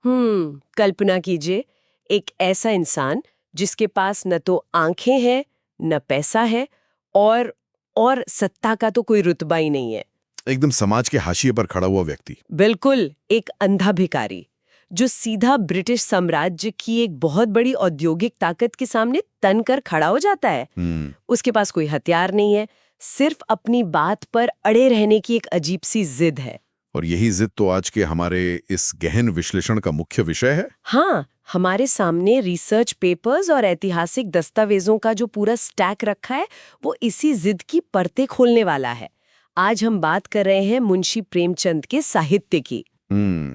कल्पना कीजिए, एक ऐसा इंसान जिसके पास न तो आंखें हैं, न पैसा है और सत्ता का तो कोई रुतबा ही नहीं है। एकदम समाज के हाशिए पर खड़ा हुआ व्यक्ति। बिल्कुल, एक अंधा भिखारी जो सीधा ब्रिटिश साम्राज्य की एक बहुत बड़ी औद्योगिक ताकत के सामने तन कर खड़ा हो जाता है। उसके पास कोई हथियार नहीं है, सिर्फ अपनी बात पर अड़े रहने की एक अजीब सी जिद है। और यही जिद तो आज के हमारे इस गहन विश्लेषण का मुख्य विषय है। हाँ, हमारे सामने रिसर्च पेपर्स और ऐतिहासिक दस्तावेजों का जो पूरा स्टैक रखा है, वो इसी जिद की परतें खोलने वाला है। आज हम बात कर रहे हैं मुंशी प्रेमचंद के साहित्य की।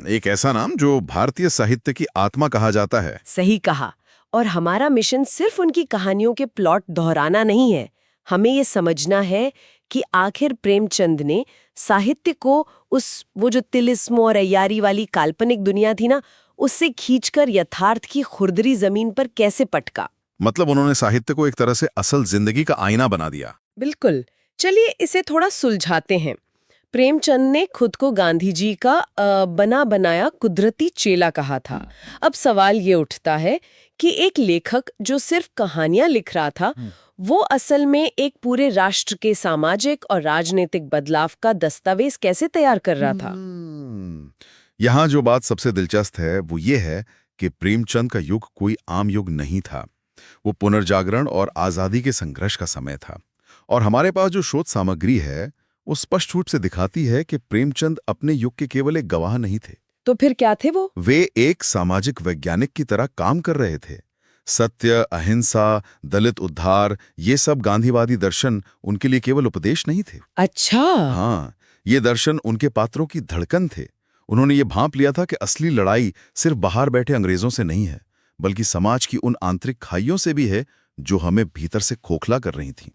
एक ऐसा नाम जो भारतीय साहित्य की आत्मा कहा जाता है। सही कहा। और हमारा मिशन सिर्फ उनकी कहानियों के प्लॉट दोहराना नहीं है, हमें ये समझना है कि आखिर प्रेमचंद ने साहित्य को वो जो तिलिस्म और अय्यारी वाली काल्पनिक दुनिया थी ना, उससे खींचकर यथार्थ की खुरदरी जमीन पर कैसे पटका। मतलब उन्होंने साहित्य को एक तरह से असल जिंदगी का आईना बना दिया। बिल्कुल। चलिए इसे थोड़ा सुलझाते हैं। प्रेमचंद ने खुद को गांधी जी का बना बनाया कुदरती चेला कहा था। अब सवाल ये उठता है कि एक लेखक जो सिर्फ कहानियां लिख रहा था, वो असल में एक पूरे राष्ट्र के सामाजिक और राजनीतिक बदलाव का दस्तावेज कैसे तैयार कर रहा था। यहाँ जो बात सबसे दिलचस्प है वो ये है कि प्रेमचंद का युग कोई आम युग नहीं था। वो पुनर्जागरण और आजादी के संघर्ष का समय था। और हमारे पास जो शोध सामग्री है वो स्पष्ट रूप से दिखाती है कि प्रेमचंद अपने युग के केवल एक गवाह नहीं थे। तो फिर क्या थे वो? वे एक सामाजिक वैज्ञानिक की तरह काम कर रहे थे। सत्य, अहिंसा, दलित उद्धार, ये सब गांधीवादी दर्शन उनके लिए केवल उपदेश नहीं थे। अच्छा। हाँ, ये दर्शन उनके पात्रों की धड़कन थे। उन्होंने ये भांप लिया था कि असली लड़ाई सिर्फ बाहर बैठे अंग्रेजों से नहीं है, बल्कि समाज की उन आंतरिक खाइयों से भी है जो हमें भीतर से खोखला कर रही थी।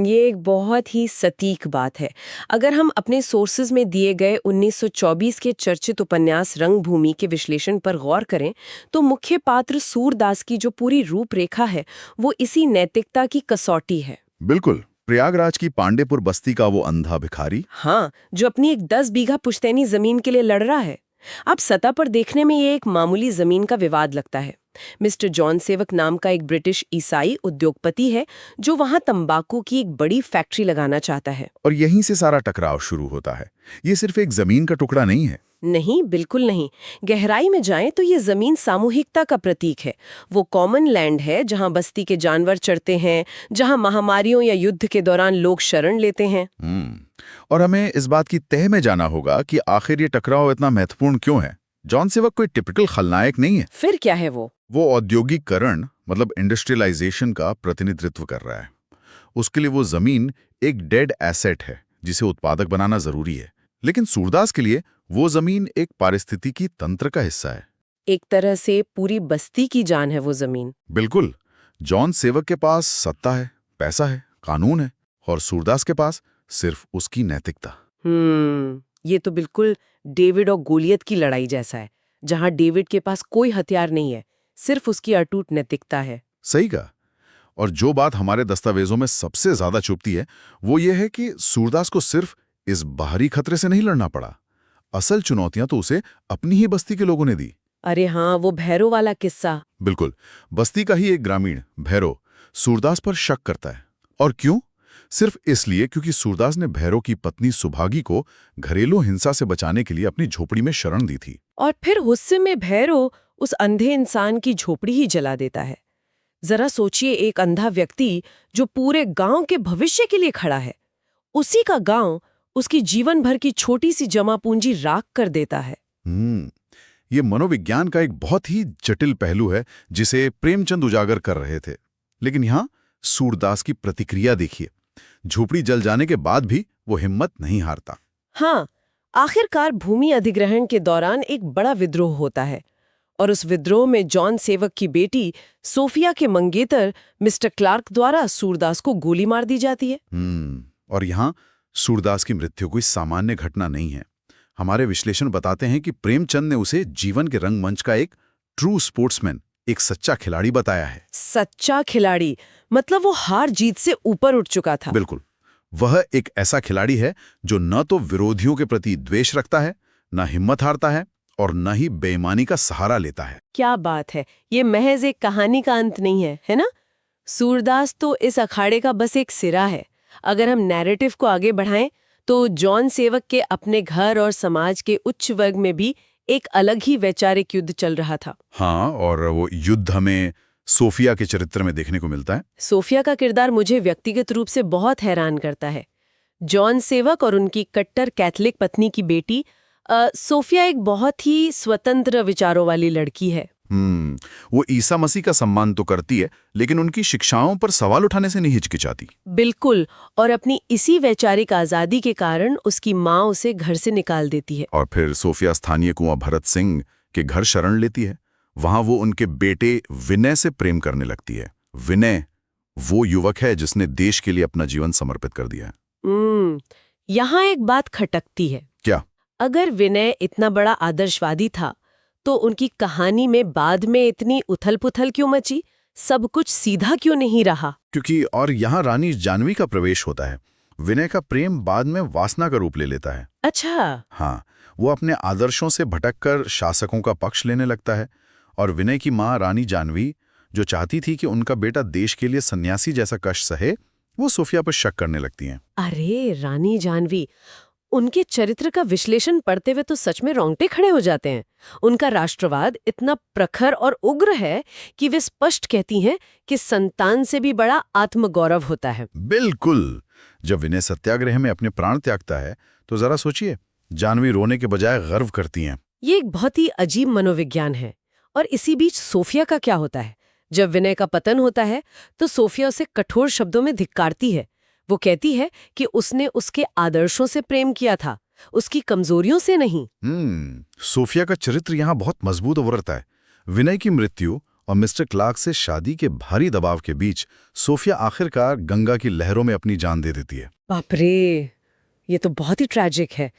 ये एक बहुत ही सटीक बात है। अगर हम अपने सोर्सेज में दिए गए 1924 के चर्चित उपन्यास रंगभूमि के विश्लेषण पर गौर करें, तो मुख्य पात्र सूरदास की जो पूरी रूपरेखा है, वो इसी नैतिकता की कसौटी है। बिल्कुल। प्रयागराज की पांडेपुर बस्ती का वो अंधा भिखारी, हाँ, जो अपनी एक 10 बीघा पुश्तैनी जमीन के लिए लड़ रहा है। अब सतह पर देखने में ये एक मामूली जमीन का विवाद लगता है। मिस्टर जॉन सेवक नाम का एक ब्रिटिश ईसाई उद्योगपति है जो वहां तंबाकू की एक बड़ी फैक्ट्री लगाना चाहता है। और यहीं से सारा टकराव शुरू होता है। ये सिर्फ एक जमीन का टुकड़ा नहीं है। नहीं, बिल्कुल नहीं। गहराई में जाएं तो ये जमीन सामूहिकता का प्रतीक है। वो कॉमन लैंड है जहां बस्ती के जानवर चरते हैं, जहां महामारियों या युद्ध के दौरान लोग शरण लेते हैं। और हमें इस बात की तह में जाना होगा कि आखिर ये टकराव इतना महत्वपूर्ण क्यों है। जॉन सेवक कोई टिपिकल खलनायक नहीं है। फिर क्या है वो? वो औद्योगिकरण मतलब इंडस्ट्रियलाइजेशन का प्रतिनिधित्व कर रहा है। उसके लिए वो जमीन एक डेड एसेट है जिसे उत्पादक बनाना जरूरी है। लेकिन सूरदास के लिए वो जमीन एक पारिस्थितिकी तंत्र का हिस्सा है। एक तरह से पूरी बस्ती की जान है वो जमीन। बिल्कुल। जॉन सेवक के पास सत्ता है, पैसा है, कानून है, और सूरदास के पास सिर्फ उसकी नैतिकता। ये तो बिल्कुल डेविड और गोलियत की लड़ाई जैसा है, जहां डेविड के पास कोई हथियार नहीं है, सिर्फ उसकी अटूट नैतिकता है। सही कहा। और जो बात हमारे दस्तावेजों में सबसे ज्यादा चुभती है वो ये है कि सूरदास को सिर्फ इस बाहरी खतरे से नहीं लड़ना पड़ा। असल चुनौतियां तो उसे अपनी ही बस्ती के लोगों ने दी। अरे हाँ, वो भैरो वाला किस्सा। बिल्कुल। बस्ती का ही एक ग्रामीण भैरो सूरदास पर शक करता है। और क्यों? सिर्फ इसलिए क्योंकि सूरदास ने भैरो की पत्नी सुभागी को घरेलू हिंसा से बचाने के लिए अपनी झोपड़ी में शरण दी थी। और फिर गुस्से में भैरो उस अंधे इंसान की झोपड़ी ही जला देता है। जरा सोचिए, एक अंधा व्यक्ति जो पूरे गांव के भविष्य के लिए खड़ा है, उसी का गांव उसकी जीवन भर की छोटी सी जमा पूंजी राख कर देता है। ये मनोविज्ञान का एक बहुत ही जटिल पहलू है जिसे प्रेमचंद उजागर कर रहे थे। लेकिन यहां सूरदास की प्रतिक्रिया देखिए। झोपड़ी जल जाने के बाद भी वो हिम्मत नहीं हारता। हाँ, आखिरकार भूमि अधिग्रहण के दौरान एक बड़ा विद्रोह होता है और उस विद्रोह में जॉन सेवक की बेटी सोफिया के मंगेतर मिस्टर क्लार्क द्वारा सूरदास को गोली मार दी जाती है। और यहाँ सूरदास की मृत्यु कोई सामान्य घटना नहीं है। हमारे विश्लेषण बताते हैं कि प्रेमचंद ने उसे जीवन के रंगमंच का एक ट्रू स्पोर्ट्समैन, एक सच्चा खिलाड़ी बताया है। सच्चा खिलाड़ी मतलब वो हार जीत से ऊपर उठ चुका था। बिल्कुल। वह एक ऐसा खिलाड़ी है जो न तो विरोधियों के प्रति द्वेष रखता है, न हिम्मत हारता है और न ही बेईमानी का सहारा लेता है। क्या बात है, ये महज एक कहानी का अंत नहीं है, है ना? सूरदास तो इस अखाड़े का बस एक सिरा है। अगर हम नैरेटिव को आगे बढ़ाएं तो जॉन सेवक के अपने घर और समाज के उच्च वर्ग में भी एक अलग ही वैचारिक युद्ध चल रहा था। हाँ, और वो युद्ध हमें सोफिया के चरित्र में देखने को मिलता है। सोफिया का किरदार मुझे व्यक्तिगत रूप से बहुत हैरान करता है। जॉन सेवक और उनकी कट्टर कैथलिक पत्नी की बेटी सोफिया एक बहुत ही स्वतंत्र विचारों वाली लड़की है। वो ईसा मसीह का सम्मान तो करती है, लेकिन उनकी शिक्षाओं पर सवाल उठाने से नहीं हिचकिचाती। बिल्कुल, और अपनी इसी वैचारिक आजादी के कारण उसकी माँ उसे घर से निकाल देती है। और फिर सोफिया स्थानीय कुंवर भरत सिंह के घर शरण लेती है। वहां वो उनके बेटे विनय से प्रेम करने लगती है। विनय वो युवक है जिसने देश के लिए अपना जीवन समर्पित कर दिया है। यहाँ एक बात खटकती है। क्या? अगर विनय इतना बड़ा आदर्शवादी था तो उनकी कहानी में बाद में इतनी उथल-पुथल क्यों मची? सब कुछ सीधा क्यों नहीं रहा? क्योंकि और यहाँ रानी जानवी का प्रवेश होता है। विनय का प्रेम बाद में वासना का रूप ले लेता है। अच्छा। हाँ, वो अपने आदर्शों से भटककर शासकों का पक्ष लेने लगता है। और विनय की माँ रानी जानवी, जो चाहती थी कि उनका बेटा देश के लिए सन्यासी जैसा कष्ट सहे, वो सोफिया पर शक करने लगती हैं। अरे रानी जानवी, उनके चरित्र का विश्लेषण पढ़ते हुए तो सच में रोंगटे खड़े हो जाते हैं। उनका राष्ट्रवाद इतना प्रखर और उग्र है कि वे स्पष्ट कहती हैं कि संतान से भी बड़ा आत्मगौरव होता है। बिल्कुल। जब विनय सत्याग्रह में अपने प्राण त्यागता है तो जरा सोचिए, जानवी रोने के बजाय गर्व करती हैं। ये एक बहुत ही अजीब मनोविज्ञान है। और इसी बीच सोफिया का क्या होता है? जब विनय का पतन होता है तो सोफिया उसे कठोर शब्दों में धिक्कारती है। वो कहती है कि उसने उसके आदर्शों से प्रेम किया था, उसकी कमजोरियों से नहीं। सोफिया का चरित्र यहाँ बहुत मजबूत उभरता है। विनय की मृत्यु और मिस्टर क्लार्क से शादी के भारी दबाव के बीच सोफिया आखिरकार गंगा की लहरों में अपनी जान दे देती है। बाप रे, ये तो बहुत ही ट्रैजिक है।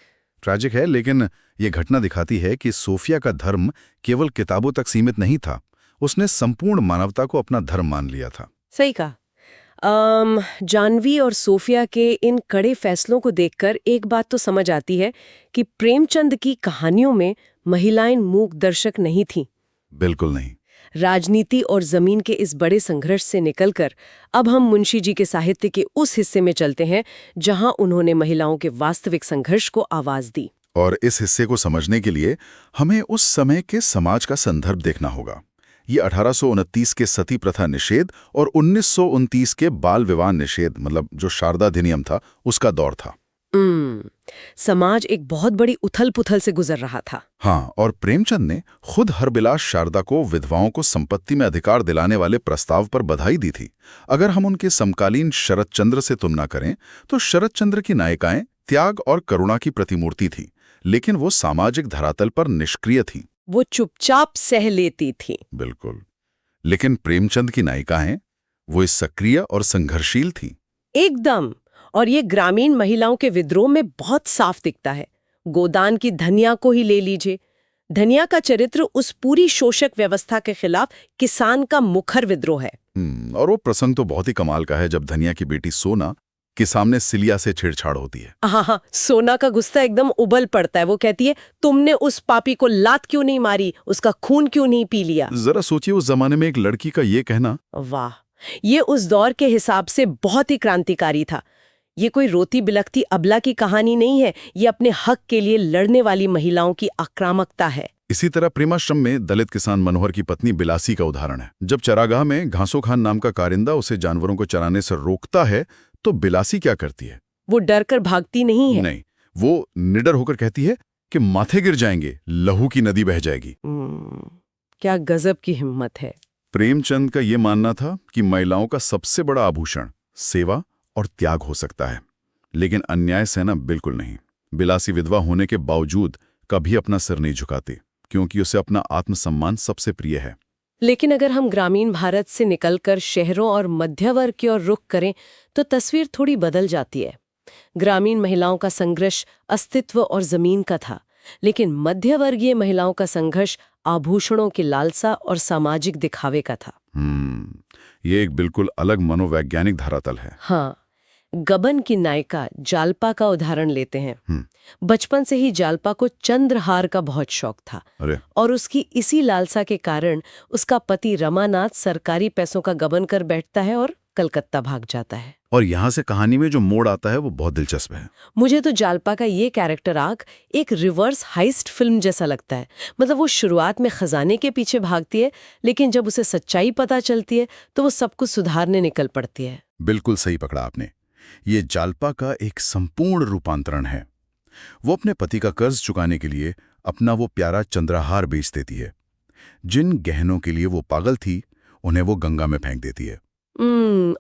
लेकिन ये घटना दिखाती है कि सोफिया का धर्म केवल किताबों तक सीमित नहीं था। उसने संपूर्ण मानवता को अपना धर्म मान लिया था। सही कहा। जानवी और सोफिया के इन कड़े फैसलों को देखकर एक बात तो समझ आती है कि प्रेमचंद की कहानियों में महिलाएं मूक दर्शक नहीं थीं। बिल्कुल नहीं। राजनीति और जमीन के इस बड़े संघर्ष से निकलकर अब हम मुंशी जी के साहित्य के उस हिस्से में चलते हैं जहां उन्होंने महिलाओं के वास्तविक संघर्ष को आवाज दी। और इस हिस्से को समझने के लिए हमें उस समय के समाज का संदर्भ देखना होगा। ये 1829 के सती प्रथा निषेध और 1929 के बाल विवाह निषेध, मतलब जो शारदा अधिनियम था, उसका दौर था। समाज एक बहुत बड़ी उथल-पुथल से गुजर रहा था। हाँ, और प्रेमचंद ने खुद हरबिलास शारदा को विधवाओं को संपत्ति में अधिकार दिलाने वाले प्रस्ताव पर बधाई दी थी। अगर हम उनके समकालीन शरद चंद्र से तुलना करें तो शरद चंद्र की नायिकाएं त्याग और करुणा की प्रतिमूर्ति थी, लेकिन वो सामाजिक धरातल पर निष्क्रिय थी। वो चुपचाप सह लेती थी। बिल्कुल। लेकिन प्रेमचंद की नायिकाएं वो सक्रिय और संघर्षशील थी। एकदम। और ये ग्रामीण महिलाओं के विद्रोह में बहुत साफ दिखता है। गोदान की धनिया को ही ले लीजिए। धनिया का चरित्र उस पूरी शोषक व्यवस्था के खिलाफ किसान का मुखर विद्रोह है। और वो प्रसंग तो बहुत ही कमाल का है जब धनिया की बेटी सोना के सामने सिलिया से छेड़छाड़ होती है। हाँ, सोना का गुस्सा एकदम उबल पड़ता है। वो कहती है, तुमने उस पापी को लात क्यों नहीं मारी, उसका खून क्यों नहीं पी लिया? जरा सोचिए, उस जमाने में एक लड़की का ये कहना। वाह, ये उस दौर के हिसाब से बहुत ही क्रांतिकारी था। ये कोई रोती बिलखती अबला की कहानी नहीं है, ये अपने हक के लिए लड़ने वाली महिलाओं की आक्रामकता है। इसी तरह प्रेमाश्रम में दलित किसान मनोहर की पत्नी बिलासी का उदाहरण है। जब चरागाह में घासो खान नाम का कारिंदा उसे जानवरों को चराने से रोकता है तो बिलासी क्या करती है? वो डर कर भागती नहीं है। नहीं, वो निडर होकर कहती है कि माथे गिर जाएंगे, लहू की नदी बह जाएगी। क्या गजब की हिम्मत है। प्रेमचंद का ये मानना था कि महिलाओं का सबसे बड़ा आभूषण सेवा और त्याग हो सकता है, लेकिन अन्याय सहना बिल्कुल नहीं। बिलासी विधवा होने के बावजूद कभी अपना सिर नहीं झुकाती, क्योंकि उसे अपना आत्मसम्मान सबसे प्रिय है। लेकिन अगर हम ग्रामीण भारत से निकलकर शहरों और मध्य वर्ग की ओर रुख करें तो तस्वीर थोड़ी बदल जाती है। ग्रामीण महिलाओं का संघर्ष अस्तित्व और जमीन का था, लेकिन मध्य वर्गीय महिलाओं का संघर्ष आभूषणों की लालसा और सामाजिक दिखावे का था। ये एक बिल्कुल अलग मनोवैज्ञानिक धरातल है। हाँ, गबन की नायिका जालपा का उदाहरण लेते हैं। बचपन से ही जालपा को चंद्रहार का बहुत शौक था अरे और उसकी इसी लालसा के कारण उसका पति रमानाथ सरकारी पैसों का गबन कर बैठता है और कलकत्ता भाग जाता है। और यहाँ से कहानी में जो मोड़ आता है वो बहुत दिलचस्प है। मुझे तो जालपा का ये कैरेक्टर आर्क एक रिवर्स हाइस्ट फिल्म जैसा लगता है। मतलब वो शुरुआत में खजाने के पीछे भागती है, लेकिन जब उसे सच्चाई पता चलती है तो वो सब कुछ सुधारने निकल पड़ती है। बिल्कुल सही पकड़ा आपने। ये जालपा का एक संपूर्ण रूपांतरण है। वो अपने पति का कर्ज चुकाने के लिए अपना वो प्यारा चंद्रहार बेच देती है। जिन गहनों के लिए वो पागल थी उन्हें वो गंगा में फेंक देती है।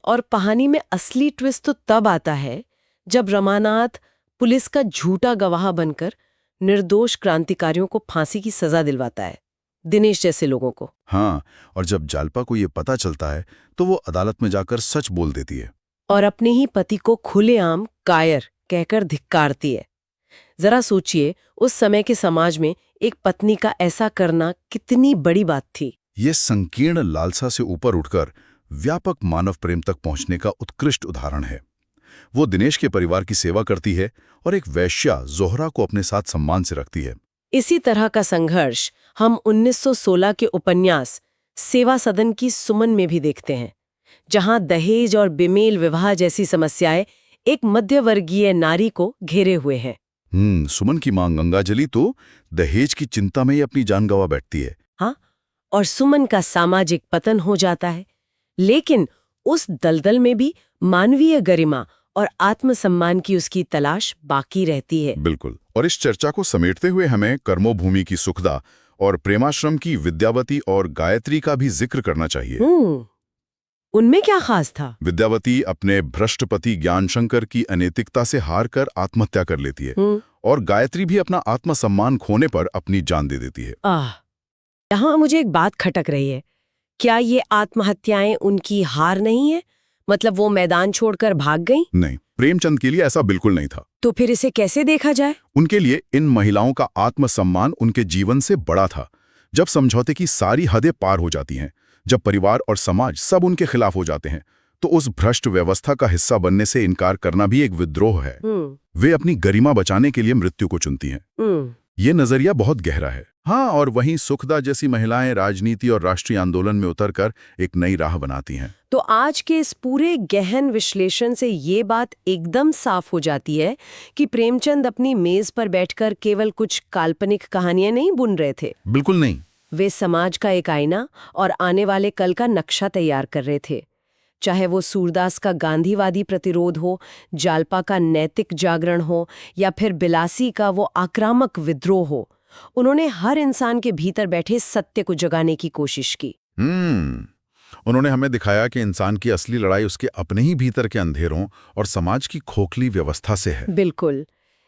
और कहानी में असली ट्विस्ट तो तब आता है जब रमानाथ पुलिस का झूठा गवाह बनकर निर्दोष क्रांतिकारियों को फांसी की सजा दिलवाता है, दिनेश जैसे लोगों को। हाँ, और जब जालपा को ये पता चलता है तो वो अदालत में जाकर सच बोल देती है और अपने ही पति को खुलेआम कायर कहकर धिक्कारती है। जरा सोचिए, उस समय के समाज में एक पत्नी का ऐसा करना कितनी बड़ी बात थी। ये संकीर्ण लालसा से ऊपर उठकर व्यापक मानव प्रेम तक पहुंचने का उत्कृष्ट उदाहरण है। वो दिनेश के परिवार की सेवा करती है और एक वैश्या जोहरा को अपने साथ सम्मान से रखती है। इसी तरह का संघर्ष हम 1916 के उपन्यास सेवा सदन की सुमन में भी देखते हैं, जहां दहेज और बेमेल विवाह जैसी समस्याएं एक मध्यवर्गीय नारी को घेरे हुए हैं। सुमन की मां गंगाजली तो दहेज की चिंता में ही अपनी जान गंवा बैठती है। हाँ, और सुमन का सामाजिक पतन हो जाता है, लेकिन उस दलदल में भी मानवीय गरिमा और आत्मसम्मान की उसकी तलाश बाकी रहती है। बिल्कुल। और इस चर्चा को समेटते हुए हमें कर्मोभूमि की सुखदा और प्रेमाश्रम की विद्यावती और गायत्री का भी जिक्र करना चाहिए। उनमें क्या खास था? विद्यावती अपने भ्रष्ट पति ज्ञानशंकर की अनैतिकता से हार कर आत्महत्या कर लेती है और गायत्री भी अपना आत्मसम्मान खोने पर अपनी जान दे देती है। यहाँ मुझे एक बात खटक रही है। क्या ये आत्महत्याएं उनकी हार नहीं है? मतलब वो मैदान छोड़कर भाग गईं? नहीं, प्रेमचंद के लिए ऐसा बिल्कुल नहीं था। तो फिर इसे कैसे देखा जाए? उनके लिए इन महिलाओं का आत्मसम्मान उनके जीवन से बड़ा था। जब समझौते की सारी हदें पार हो जाती हैं, जब परिवार और समाज सब उनके खिलाफ हो जाते हैं, तो उस भ्रष्ट व्यवस्था का हिस्सा बनने से इनकार करना भी एक विद्रोह है। वे अपनी गरिमा बचाने के लिए मृत्यु को चुनती हैं। ये नजरिया बहुत गहरा है। हाँ, और वहीं सुखदा जैसी महिलाएं राजनीति और राष्ट्रीय आंदोलन में उतरकर एक नई राह बनाती हैं। तो आज के इस पूरे गहन विश्लेषण से ये बात एकदम साफ हो जाती है कि प्रेमचंद अपनी मेज पर बैठकर केवल कुछ काल्पनिक कहानियां नहीं बुन रहे थे। बिल्कुल नहीं। वे समाज का एक आईना और आने वाले कल का नक्शा तैयार कर रहे थे। चाहे वो सूरदास का गांधीवादी प्रतिरोध हो, जालपा का नैतिक जागरण हो, या फिर बिलासी का वो आक्रामक विद्रोह हो, उन्होंने हर इंसान के भीतर बैठे सत्य को जगाने की कोशिश की। उन्होंने हमें दिखाया कि इंसान की असली लड़ाई उसके अपने ही भीतर के अंधेरों और समाज की खोखली व्यवस्था से है। बिल्कुल।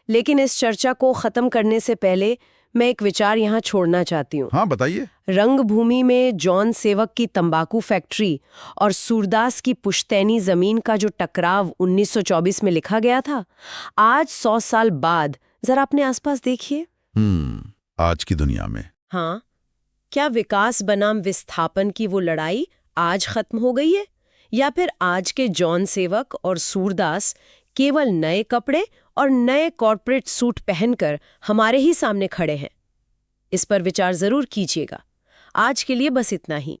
लेकिन इस चर्चा को खत्म करने से पहले मैं एक विचार यहाँ छोड़ना चाहती हूँ। हाँ, बताइए। रंगभूमि में जॉन सेवक की तंबाकू फैक्ट्री और सूरदास की पुश्तैनी जमीन का जो टकराव 1924 में लिखा गया था, आज 100 साल बाद जरा अपने आसपास देखिए। आज की दुनिया में हाँ, क्या विकास बनाम विस्थापन की वो लड़ाई आज खत्म हो गई है, या फिर आज के जॉन सेवक और सूरदास केवल नए कपड़े और नए कॉर्पोरेट सूट पहनकर हमारे ही सामने खड़े हैं? इस पर विचार जरूर कीजिएगा। आज के लिए बस इतना ही।